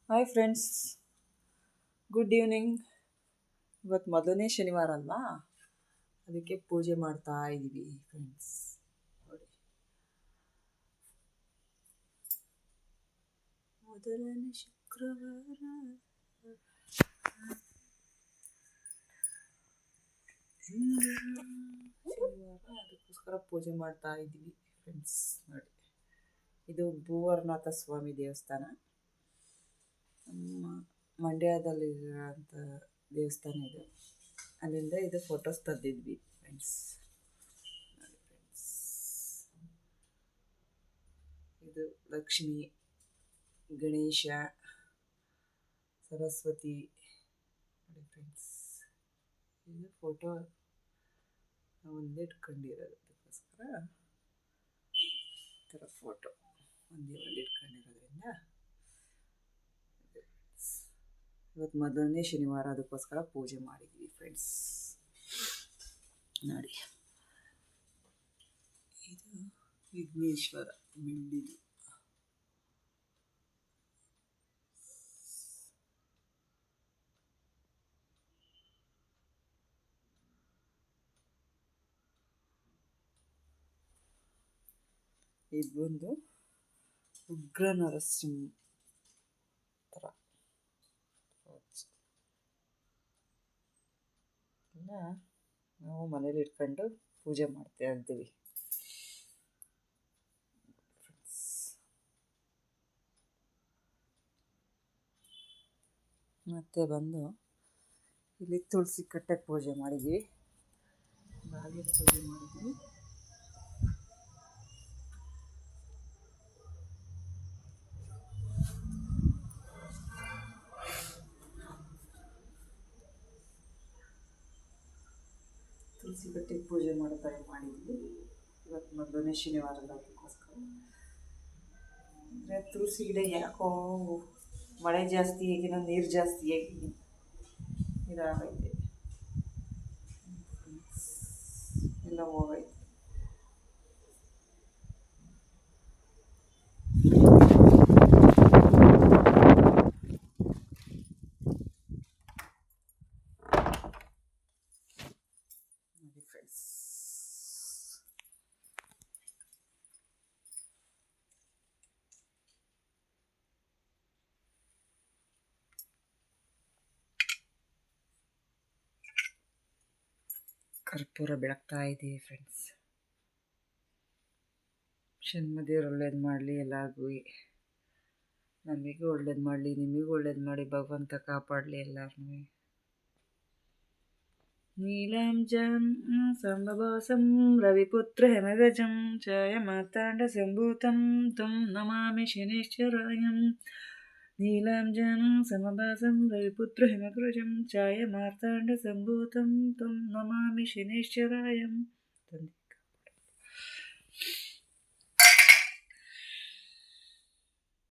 Hi friends, good evening. ಇವತ್ತು ಮೊದಲನೇ ಶನಿವಾರ ಅಲ್ವಾ, ಅದಕ್ಕೆ ಪೂಜೆ ಮಾಡ್ತಾ ಇದ್ದೀವಿ ಫ್ರೆಂಡ್ಸ್. ನೋಡಿ, ಮೊದಲನೇ ಶುಕ್ರವಾರ ಶನಿವಾರ, ಅದಕ್ಕೋಸ್ಕರ ಪೂಜೆ ಮಾಡ್ತಾ ಇದ್ದೀವಿ ಫ್ರೆಂಡ್ಸ್. ನೋಡಿ, ಇದು ಭೂವರನಾಥ ಸ್ವಾಮಿ ದೇವಸ್ಥಾನ, ನಮ್ಮ ಮಂಡ್ಯದಲ್ಲಿರೋಂಥ ದೇವಸ್ಥಾನ ಇದು. ಅಲ್ಲಿಂದ ಇದು ಫೋಟೋಸ್ ತೆಗೆದಿದ್ವಿ ಫ್ರೆಂಡ್ಸ್. ನೋಡಿ ಫ್ರೆಂಡ್ಸ್, ಇದು ಲಕ್ಷ್ಮಿ, ಗಣೇಶ, ಸರಸ್ವತಿ. ನೋಡಿ ಫ್ರೆಂಡ್ಸ್, ಇದು ಫೋಟೋ ಒಂದೇ ಇಟ್ಕೊಂಡಿರೋದು, ಅದಕ್ಕೋಸ್ಕರ ಈ ಥರ ಫೋಟೋ ಒಂದೇ ಇಟ್ಕೊಂಡಿರೋದ್ರಿಂದ ಇವತ್ತು ಮೊದಲನೇ ಶನಿವಾರ, ಅದಕ್ಕೋಸ್ಕರ ಪೂಜೆ ಮಾಡಿದ್ವಿ ಫ್ರೆಂಡ್ಸ್. ನೋಡಿ, ಇದು ವಿಘ್ನೇಶ್ವರ ಬೆಳ್ಳಿದು. ಇದು ಬಂದು ಉಗ್ರ ನರಸಿಂಹ ಥರ ನಾವು ಮನೇಲಿ ಇಟ್ಕೊಂಡು ಪೂಜೆ ಮಾಡ್ತಾ ಇರ್ತೀವಿ. ಮತ್ತು ಬಂದು ಇಲ್ಲಿ ತುಳಸಿ ಕಟ್ಟೆಗೆ ಪೂಜೆ ಮಾಡಿದ್ವಿ, ಬಾಗಿಲು ಪೂಜೆ ಮಾಡಿದ್ವಿ. ತುಳಸಿ ಕಟ್ಟೆಗೆ ಪೂಜೆ ಮಾಡಿದ್ವಿ. ಇವತ್ತು ಮೊದಲನೇ ಶನಿವಾರ ಅದಕ್ಕೋಸ್ಕರ. ಅಂದರೆ ತುಳಸಿ ಗಿಡ ಯಾಕೋ ಮಳೆ ಜಾಸ್ತಿ ಆಗಿನ ನೀರು ಜಾಸ್ತಿ ಆಗಿ ಇದಾಗೈತೆ, ಎಲ್ಲ ಹೋಗೈತೆ. ನೋಡಿ ಫ್ರೆಂಡ್ಸ್, ಕರ್ಪೂರ ಬೆಳಗ್ತಾ ಇದ್ದೀವಿ ಫ್ರೆಂಡ್ಸ್. ದೇವ್ರು ಒಳ್ಳೇದು ಮಾಡಲಿ, ಎಲ್ಲರಿಗೂ ನಮಗೂ ಒಳ್ಳೇದು ಮಾಡಲಿ, ನಿಮಗೂ ಒಳ್ಳೇದು ಮಾಡಿ, ಭಗವಂತ ಕಾಪಾಡಲಿ ಎಲ್ಲರನ್ನೂ. ನೀಲಾಂಜನ್ ಸಂಭವಾಸಂ ರವಿಪುತ್ರ ಹೆಮಗಜಂ ಛಾಯ ಮಾರ್ತಾಂಡ ಸಂಭೂತಂ ತ್ವಂ ನಮಾಮಿ ಶನೈಶ್ಚರಾಯಂ. ನೀಲಾಂಜನ ಸಮಭಾಸಂ ರವಿಪುತ್ರ ಹಿಮಗ್ರಜಂ ಛಾಯ ಮಾರ್ತಾಂಡ ಸಂಭೂತಂ ತ್ವಂ ನಮಾಮಿ ಶನೈಶ್ಚರಾಯಂ.